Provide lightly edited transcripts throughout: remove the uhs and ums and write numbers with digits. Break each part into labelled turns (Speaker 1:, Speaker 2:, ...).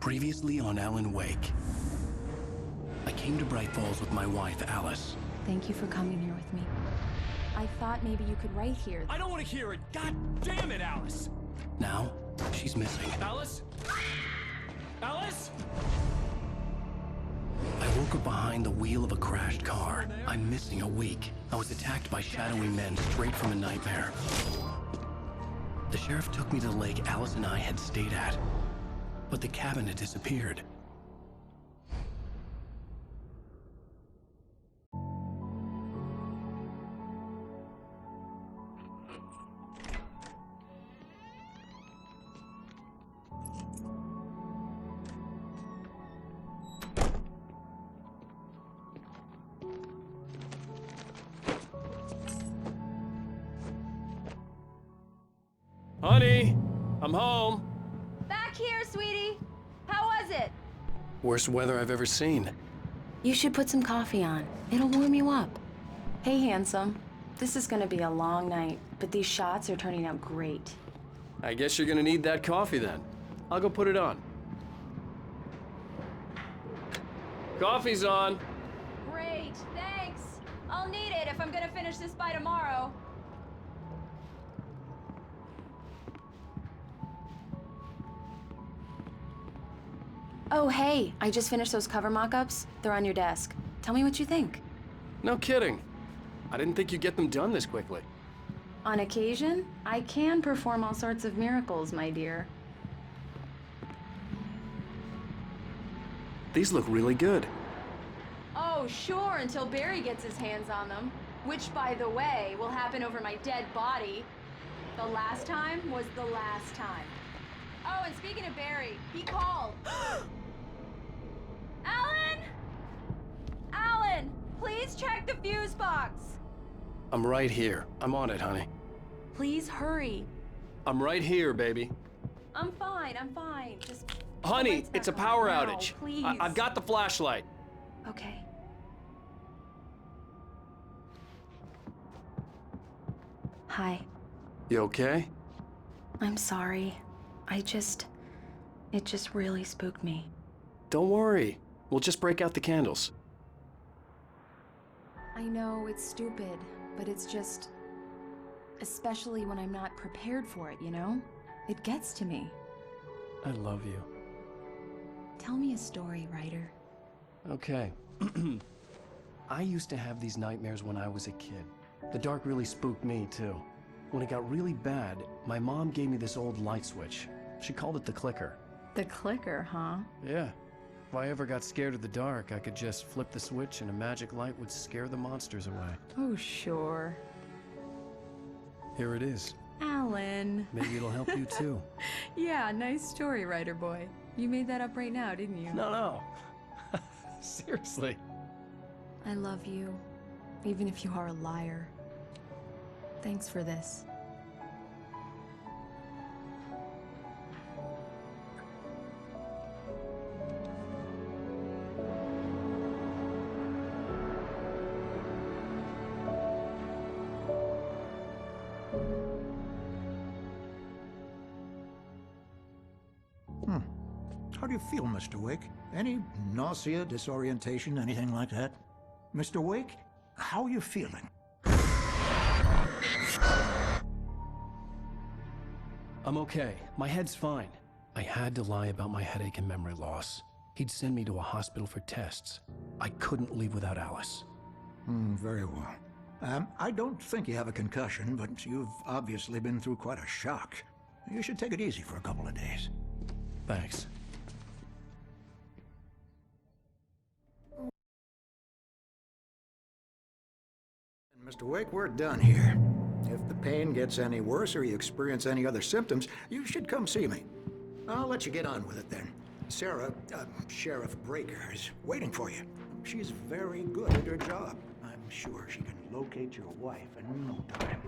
Speaker 1: Previously on Alan Wake. I came to Bright Falls with my wife, Alice.
Speaker 2: Thank you for coming here with me. I thought maybe you could write here.
Speaker 3: I don't want to hear it! God damn it, Alice!
Speaker 1: Now, she's missing.
Speaker 3: Alice? Alice?
Speaker 1: I woke up behind the wheel of a crashed car. I'm missing a week. I was attacked by shadowy men straight from a nightmare. The sheriff took me to the lake Alice and I had stayed at. But the cabin had disappeared.
Speaker 3: Honey, I'm home.
Speaker 2: Back here, sweetie. How was it?
Speaker 1: Worst weather I've ever seen.
Speaker 2: You should put some coffee on. It'll warm you up. Hey, handsome. This is gonna be a long night, but these shots are turning out great.
Speaker 3: I guess you're gonna need that coffee then. I'll go put it on. Coffee's on.
Speaker 2: Great, thanks. I'll need it if I'm gonna finish this by tomorrow. Oh, hey, I just finished those cover mock-ups. They're on your desk. Tell me what you think.
Speaker 3: No kidding. I didn't think you'd get them done this quickly.
Speaker 2: On occasion, I can perform all sorts of miracles, my dear.
Speaker 3: These look really good.
Speaker 2: Oh, sure, until Barry gets his hands on them. Which, by the way, will happen over my dead body. The last time was the last time. Oh, and speaking of Barry, he called. Alan! Alan, please check the fuse box.
Speaker 1: I'm right here. I'm on it, honey.
Speaker 2: Please hurry.
Speaker 3: I'm right here, baby.
Speaker 2: I'm fine, I'm fine. Just...
Speaker 3: Honey,
Speaker 2: lights
Speaker 3: it's a
Speaker 2: back on
Speaker 3: power
Speaker 2: now,
Speaker 3: outage.
Speaker 2: please.
Speaker 3: I've got the flashlight.
Speaker 2: Okay. Hi.
Speaker 3: You okay?
Speaker 2: I'm sorry. It just really spooked me.
Speaker 3: Don't worry. We'll just break out the candles.
Speaker 2: I know it's stupid, but it's just... especially when I'm not prepared for it, you know? It gets to me.
Speaker 1: I love you.
Speaker 2: Tell me a story, writer.
Speaker 1: Okay. I used to have these nightmares when I was a kid. The dark really spooked me, too. When it got really bad, my mom gave me this old light switch. She called it the clicker.
Speaker 2: The clicker, huh?
Speaker 1: Yeah. If I ever got scared of the dark, I could just flip the switch and a magic light would scare the monsters away.
Speaker 2: Oh, sure.
Speaker 1: Here it is.
Speaker 2: Alan.
Speaker 1: Maybe it'll help you, too.
Speaker 2: Yeah, nice story, writer boy. You made that up right now, didn't you?
Speaker 1: No. Seriously.
Speaker 2: I love you, even if you are a liar. Thanks for this.
Speaker 4: How do you feel, Mr. Wake? Any nausea, disorientation, anything like that? Mr. Wake, how are you feeling?
Speaker 1: I'm okay. My head's fine. I had to lie about my headache and memory loss. He'd send me to a hospital for tests. I couldn't leave without Alice.
Speaker 4: Very well. I don't think you have a concussion, but you've obviously been through quite a shock. You should take it easy for a couple of days.
Speaker 1: Thanks.
Speaker 4: Mr. Wake, we're done here. If the pain gets any worse or you experience any other symptoms, you should come see me. I'll let you get on with it then. Sarah, Sheriff Breaker, is waiting for you. She's very good at her job. I'm sure she can locate your wife in no time.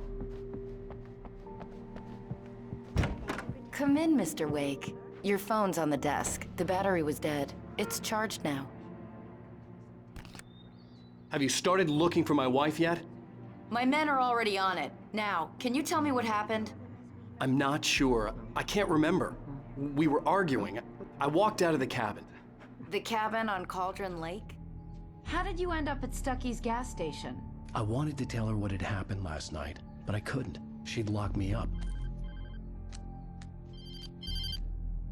Speaker 5: Come in, Mr. Wake. Your phone's on the desk. The battery was dead. It's charged now.
Speaker 3: Have you started looking for my wife yet?
Speaker 5: My men are already on it. Now, can you tell me what happened?
Speaker 3: I'm not sure. I can't remember. We were arguing. I walked out of the cabin.
Speaker 5: The cabin on Cauldron Lake?
Speaker 2: How did you end up at Stucky's gas station?
Speaker 1: I wanted to tell her what had happened last night, but I couldn't. She'd lock me up.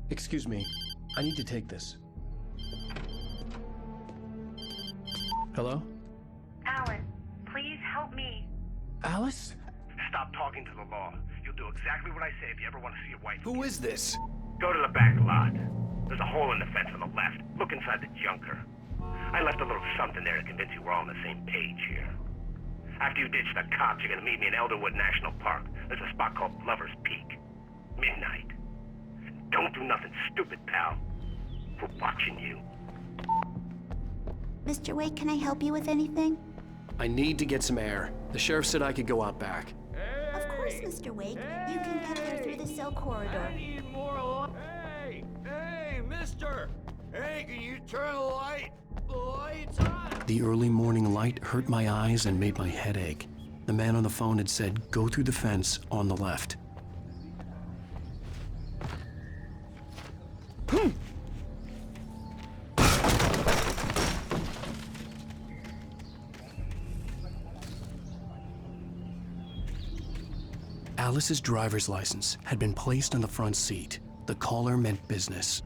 Speaker 1: Excuse me, I need to take this. Hello?
Speaker 6: Alan, please help me.
Speaker 1: Alice?
Speaker 7: Stop talking to the law. You'll do exactly what I say if you ever want to see your wife.
Speaker 3: Who is this?
Speaker 7: Go to the back lot. There's a hole in the fence on the left. Look inside the junker. I left a little something there to convince you we're all on the same page here. After you ditch the cops, you're gonna meet me in Elderwood National Park. There's a spot called Lover's Peak. Midnight. Don't do nothing stupid, pal. We're watching you.
Speaker 8: Mr. Wake, can I help you with anything?
Speaker 3: I need to get some air. The sheriff said I could go out back.
Speaker 8: Of course, Mr. Wake. You can get there through the cell corridor.
Speaker 9: Hey, mister! Hey, can you turn the light? The light's on!
Speaker 1: The early morning light hurt my eyes and made my head ache. The man on the phone had said, go through the fence on the left. Alice's driver's license had been placed on the front seat. The caller meant business.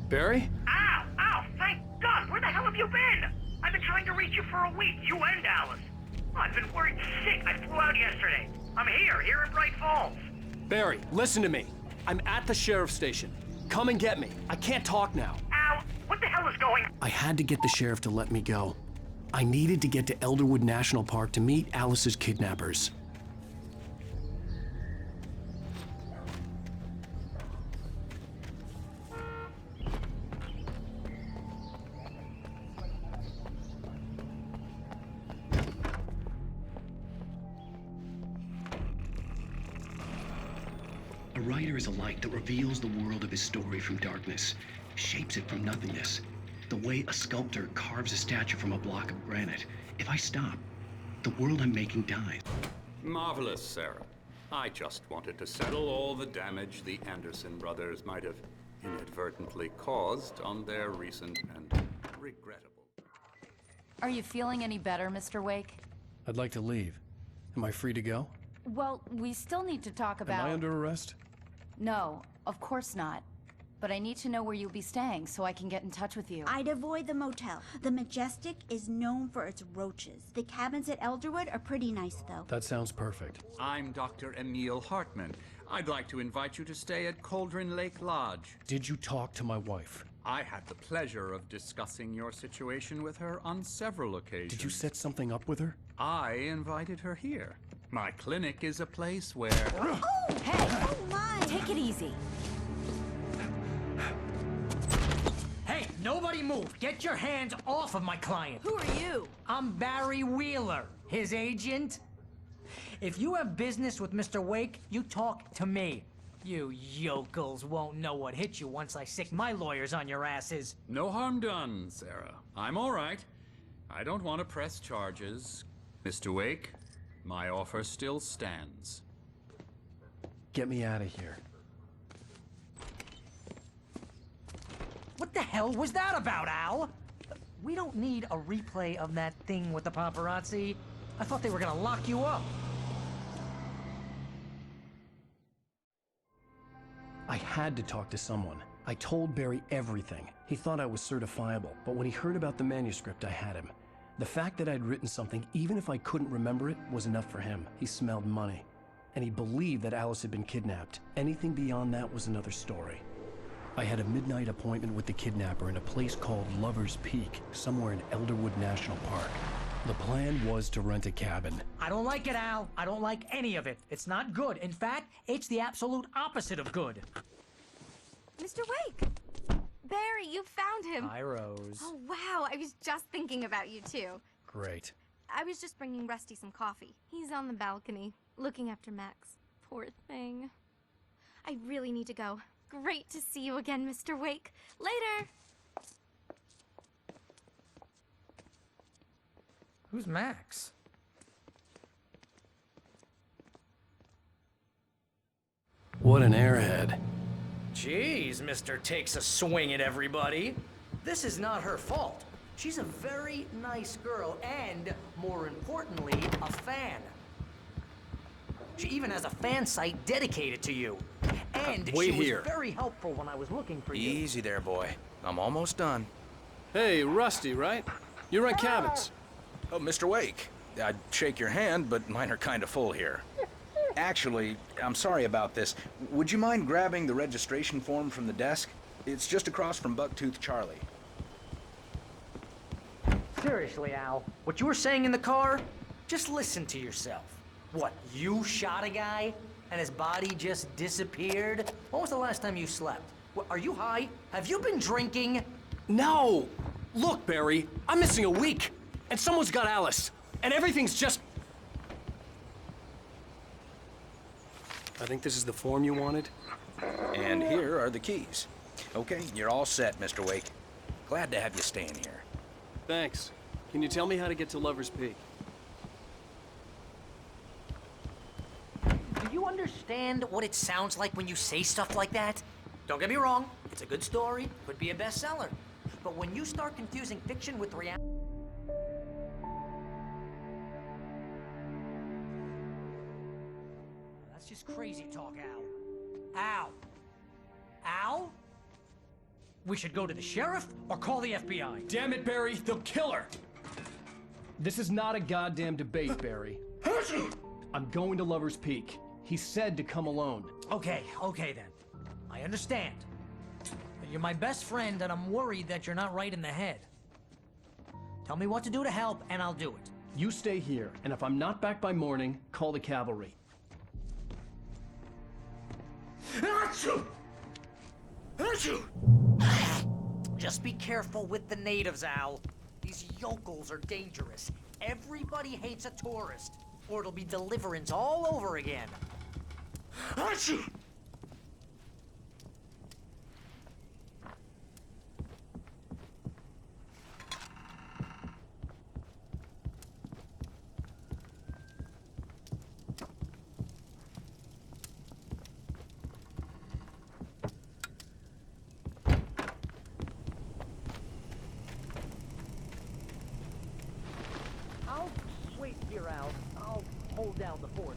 Speaker 3: Barry?
Speaker 7: Ow! Ow! Thank God! Where the hell have you been? I've been trying to reach you for a week. You and Alice. I've been worried sick. I flew out yesterday. I'm here in Bright Falls.
Speaker 3: Barry, listen to me. I'm at the sheriff's station. Come and get me. I can't talk now.
Speaker 7: Ow! What the hell is going on?
Speaker 1: I had to get the sheriff to let me go. I needed to get to Elderwood National Park to meet Alice's kidnappers. A writer is a light that reveals the world of his story from darkness, shapes it from nothingness. The way a sculptor carves a statue from a block of granite. If I stop, the world I'm making dies.
Speaker 10: Marvelous, Sarah. I just wanted to settle all the damage the Anderson brothers might have inadvertently caused on their recent and regrettable.
Speaker 2: Are you feeling any better, Mr. Wake?
Speaker 1: I'd like to leave. Am I free to go?
Speaker 2: Well, we still need to talk about...
Speaker 1: Am I under arrest?
Speaker 2: No, of course not. But I need to know where you'll be staying so I can get in touch with you.
Speaker 8: I'd avoid the motel. The Majestic is known for its roaches. The cabins at Elderwood are pretty nice, though.
Speaker 1: That sounds perfect.
Speaker 10: I'm Dr. Emil Hartman. I'd like to invite you to stay at Cauldron Lake Lodge.
Speaker 1: Did you talk to my wife?
Speaker 10: I had the pleasure of discussing your situation with her on several occasions.
Speaker 1: Did you set something up with her?
Speaker 10: I invited her here. My clinic is a place where...
Speaker 8: Oh!
Speaker 2: Hey!
Speaker 8: Oh, my!
Speaker 2: Take it easy.
Speaker 11: Hey, nobody move! Get your hands off of my client!
Speaker 2: Who are you?
Speaker 11: I'm Barry Wheeler, his agent. If you have business with Mr. Wake, you talk to me. You yokels won't know what hit you once I sick my lawyers on your asses.
Speaker 10: No harm done, Sarah. I'm all right. I don't want to press charges. Mr. Wake, my offer still stands.
Speaker 1: Get me out of here.
Speaker 11: What the hell was that about, Al? We don't need a replay of that thing with the paparazzi. I thought they were gonna lock you up.
Speaker 1: I had to talk to someone. I told Barry everything. He thought I was certifiable, but when he heard about the manuscript, I had him. The fact that I'd written something, even if I couldn't remember it, was enough for him. He smelled money. And he believed that Alice had been kidnapped. Anything beyond that was another story. I had a midnight appointment with the kidnapper in a place called Lover's Peak, somewhere in Elderwood National Park. The plan was to rent a cabin.
Speaker 11: I don't like it, Al. I don't like any of it. It's not good. In fact, it's the absolute opposite of good.
Speaker 12: Mr. Wake! Barry, you found him!
Speaker 11: Hi, Rose.
Speaker 12: Oh, wow. I was just thinking about you, too.
Speaker 1: Great.
Speaker 12: I was just bringing Rusty some coffee. He's on the balcony, looking after Max. Poor thing. I really need to go. Great to see you again, Mr. Wake. Later!
Speaker 11: Who's Max?
Speaker 1: What an airhead.
Speaker 11: Jeez, Mr. Takes a swing at everybody. This is not her fault. She's a very nice girl and, more importantly, a fan. She even has a fan site dedicated to you. And
Speaker 3: Wait
Speaker 11: she was
Speaker 3: here.
Speaker 11: very helpful when I was looking for you.
Speaker 13: Easy there, boy. I'm almost done.
Speaker 3: Hey, Rusty, right? You run cabins.
Speaker 13: Oh, Mr. Wake. I'd shake your hand, but mine are kind of full here. Actually, I'm sorry about this. Would you mind grabbing the registration form from the desk? It's just across from Bucktooth Charlie.
Speaker 11: Seriously, Al, what you were saying in the car? Just listen to yourself. What, you shot a guy and his body just disappeared? When was the last time you slept? What, are you high? Have you been drinking?
Speaker 3: No! Look, Barry, I'm missing a week, and someone's got Alice, and everything's just... I think this is the form you wanted.
Speaker 13: And here are the keys. Okay, you're all set, Mr. Wake. Glad to have you staying here.
Speaker 3: Thanks. Can you tell me how to get to Lover's Peak?
Speaker 11: Do you understand what it sounds like when you say stuff like that? Don't get me wrong, it's a good story, could be a bestseller. But when you start confusing fiction with reality... That's just crazy talk, Al. Al! Al? We should go to the sheriff or call the FBI.
Speaker 3: Damn it, Barry, they'll kill her! This is not a goddamn debate, Barry. I'm going to Lover's Peak. He said to come alone.
Speaker 11: Okay then. I understand. But you're my best friend and I'm worried that you're not right in the head. Tell me what to do to help and I'll do it.
Speaker 3: You stay here, and if I'm not back by morning, call the cavalry.
Speaker 11: Just be careful with the natives, Al. These yokels are dangerous. Everybody hates a tourist, or it'll be Deliverance all over again. I'll wait here, Al. I'll hold down the fort.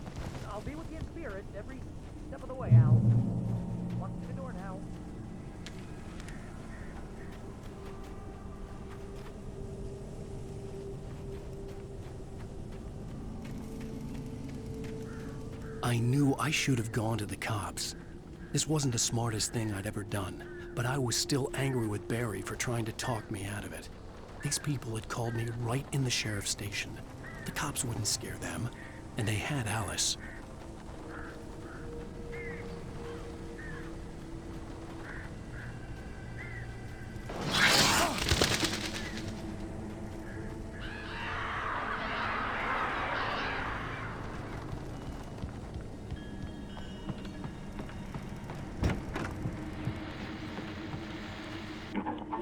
Speaker 11: I'll be with you in spirit every step of the way, Al. Walk through the door now.
Speaker 1: I knew I should have gone to the cops. This wasn't the smartest thing I'd ever done, but I was still angry with Barry for trying to talk me out of it. These people had called me right in the sheriff's station. The cops wouldn't scare them, and they had Alice.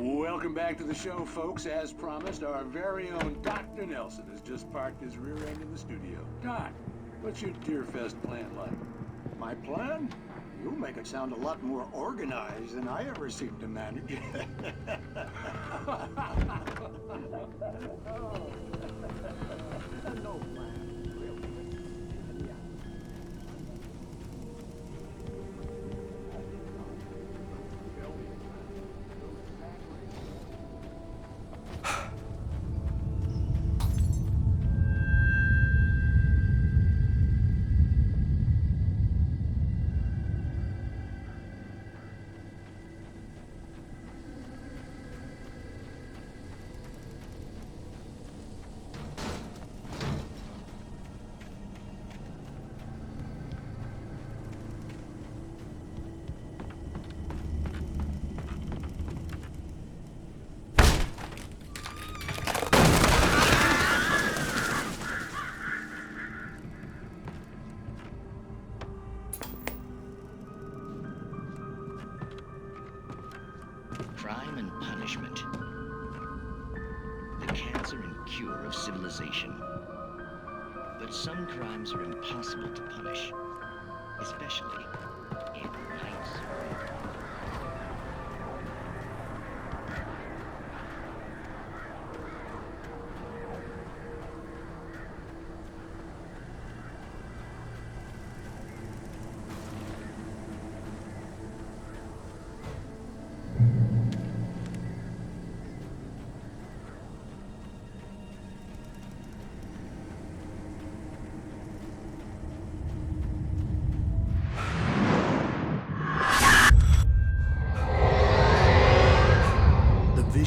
Speaker 9: Welcome back to the show, folks. As promised, our very own Dr. Nelson has just parked his rear end in the studio. Doc, what's your Deerfest plan like?
Speaker 4: My plan? You make it sound a lot more organized than I ever seem to manage.
Speaker 9: No plan, really.
Speaker 14: Crime and punishment. The cancer and cure of civilization. But some crimes are impossible to punish, especially in heights.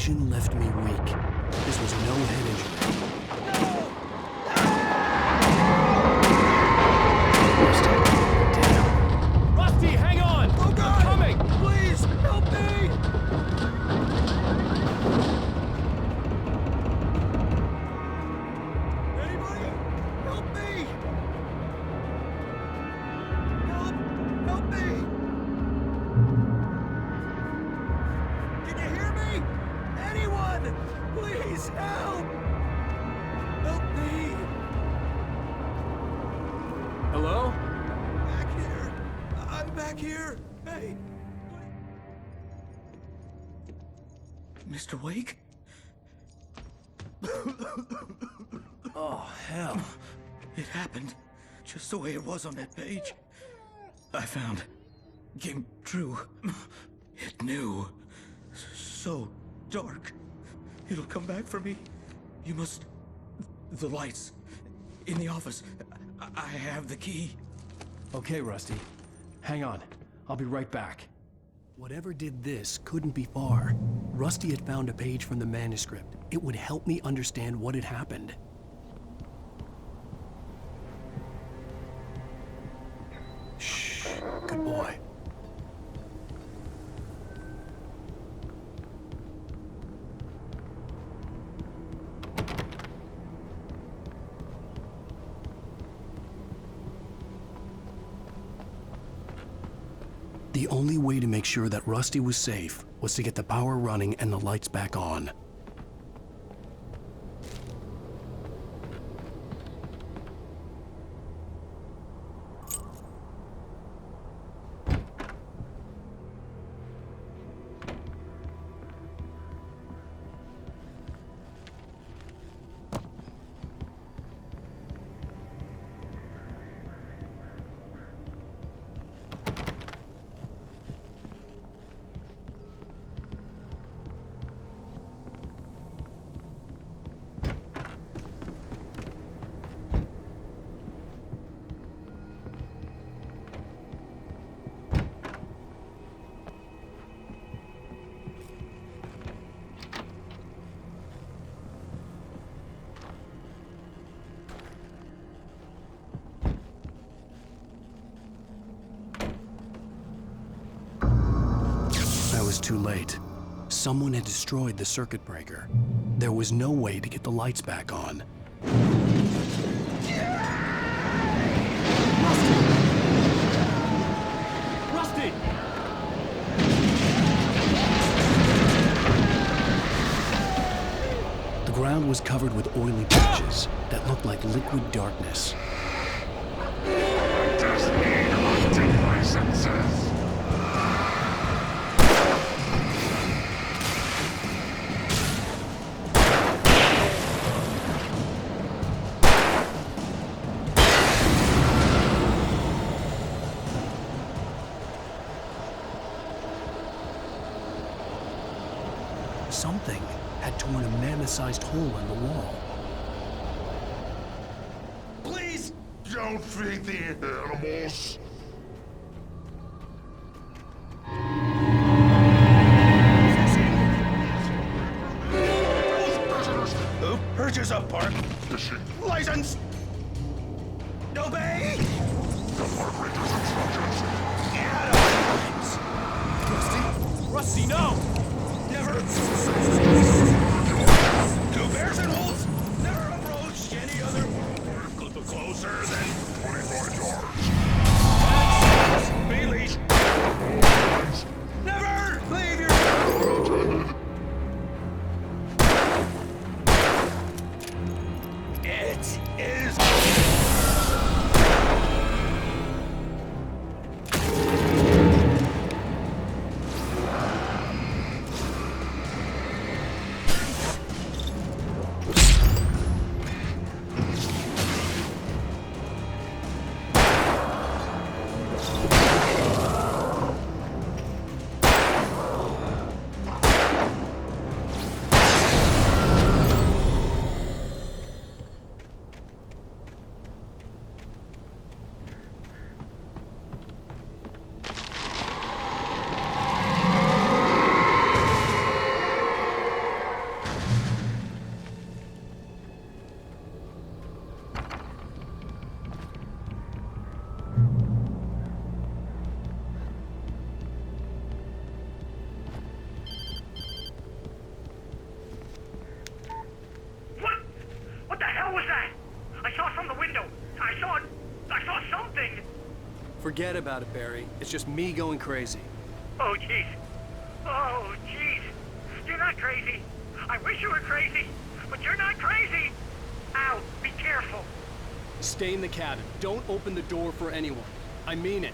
Speaker 1: vision left me weak. This was no head injury.
Speaker 3: Rusty, hang on!
Speaker 4: Oh God!
Speaker 3: I'm coming!
Speaker 4: Please, help me! Anybody? Help me! Help me! Can you hear me? Anyone! Please help! Help me!
Speaker 3: Hello?
Speaker 4: Back here! I'm back here! Hey! Mr. Wake?
Speaker 1: Oh, hell.
Speaker 4: It happened just the way it was on that page. I found. Came true. It knew. So dark. It'll come back for me. You must. The lights. In the office. I have the key.
Speaker 3: Okay, Rusty. Hang on. I'll be right back.
Speaker 1: Whatever did this couldn't be far. Rusty had found a page from the manuscript. It would help me understand what had happened. Shh, good boy. The only way to make sure that Rusty was safe was to get the power running and the lights back on. Too late. Someone had destroyed the circuit breaker. There was no way to get the lights back on.
Speaker 3: Rusty!
Speaker 1: The ground was covered with oily patches that looked like liquid darkness.
Speaker 15: Just need hunting licenses.
Speaker 1: Something had torn a mammoth-sized hole in the wall.
Speaker 15: Please don't feed the animals.
Speaker 13: Who purchase a park license? Obey!
Speaker 15: Operator's instructions.
Speaker 13: Get out!
Speaker 3: Rusty! Rusty, no!
Speaker 13: Never! Two bears and wolves never approached any other closer than
Speaker 15: 25 yards.
Speaker 13: Be leashed. Never leave your... It is...
Speaker 3: Forget about it, Barry. It's just me going crazy.
Speaker 7: Oh, jeez. Oh, jeez. You're not crazy. I wish you were crazy, but you're not crazy. Ow, be careful.
Speaker 3: Stay in the cabin. Don't open the door for anyone. I mean it.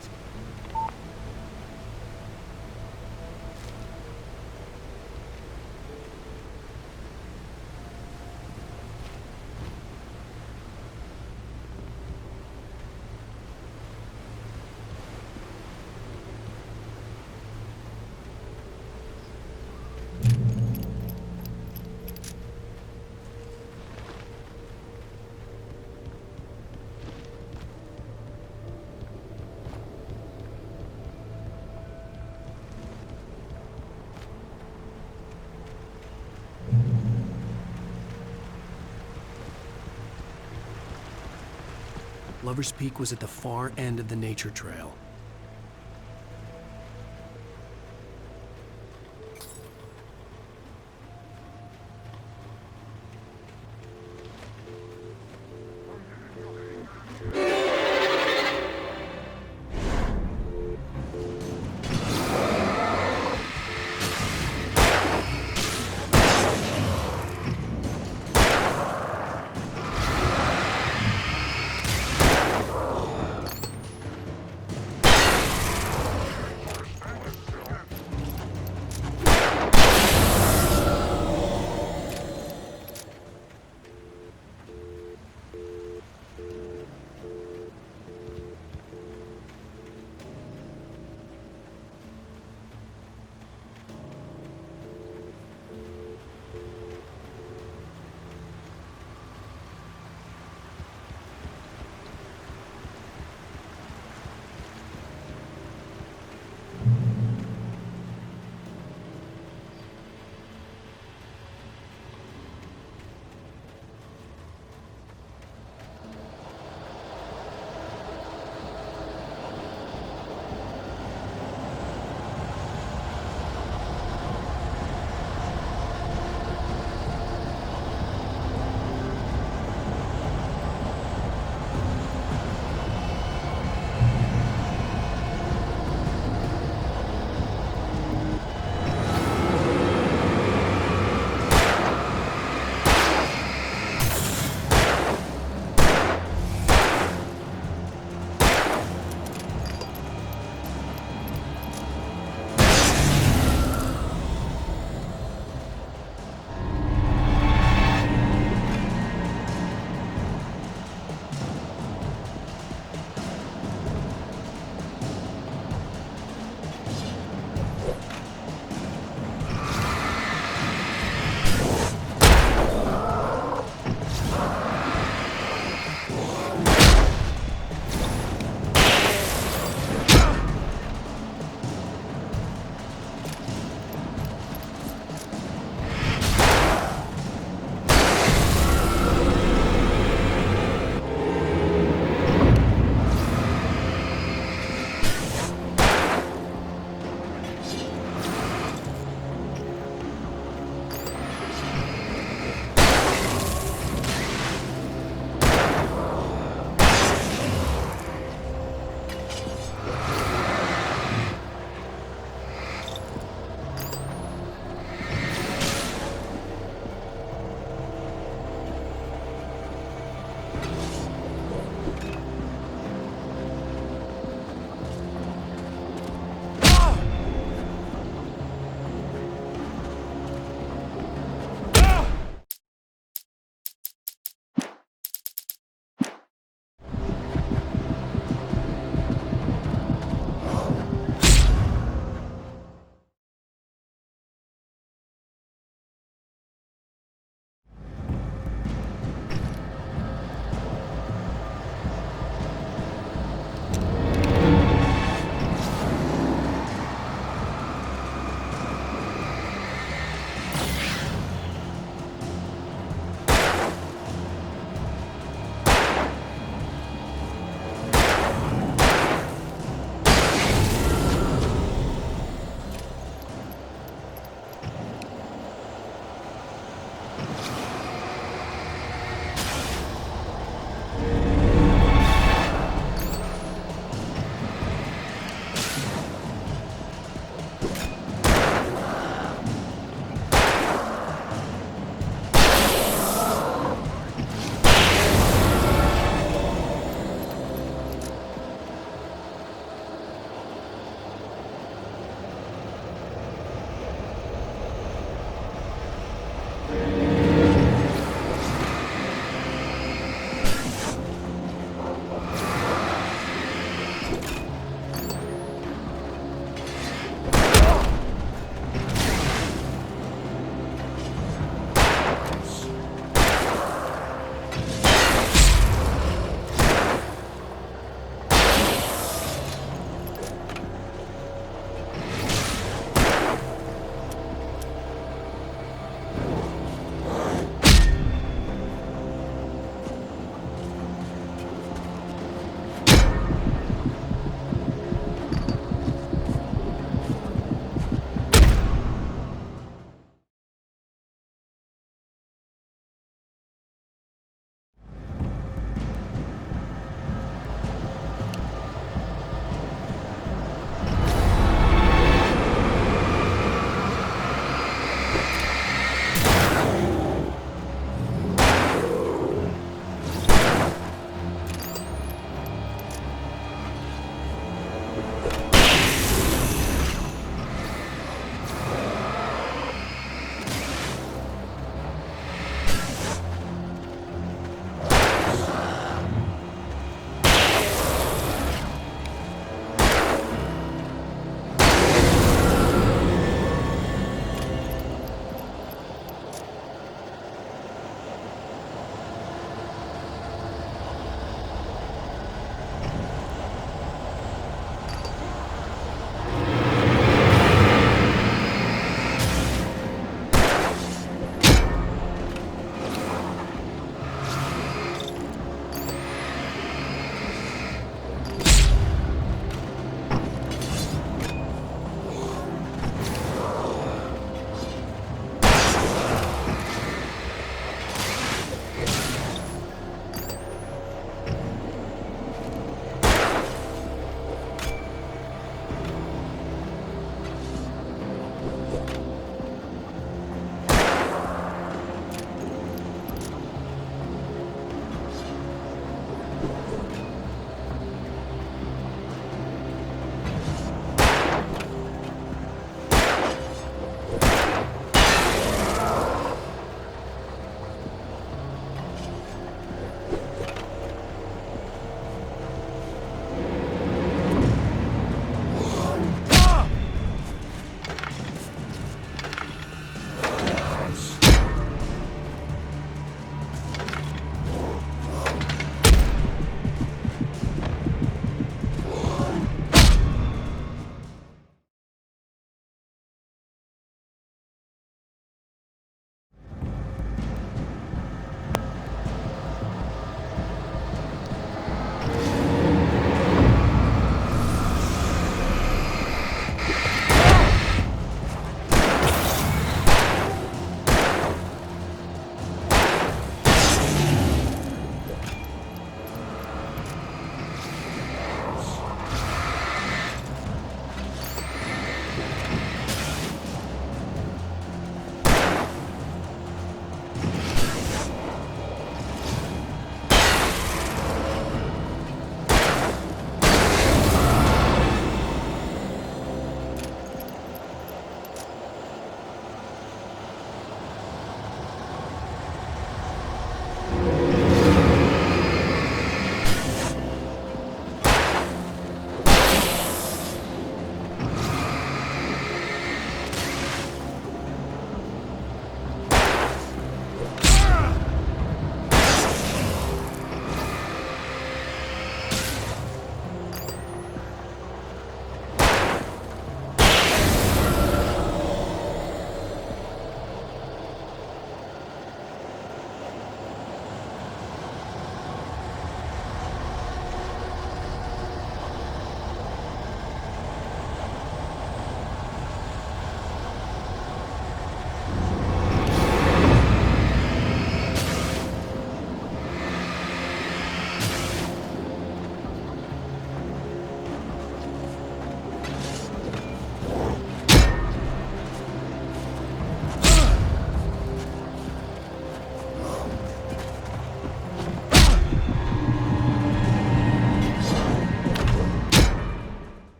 Speaker 3: Lover's Peak was at the far end of the nature trail.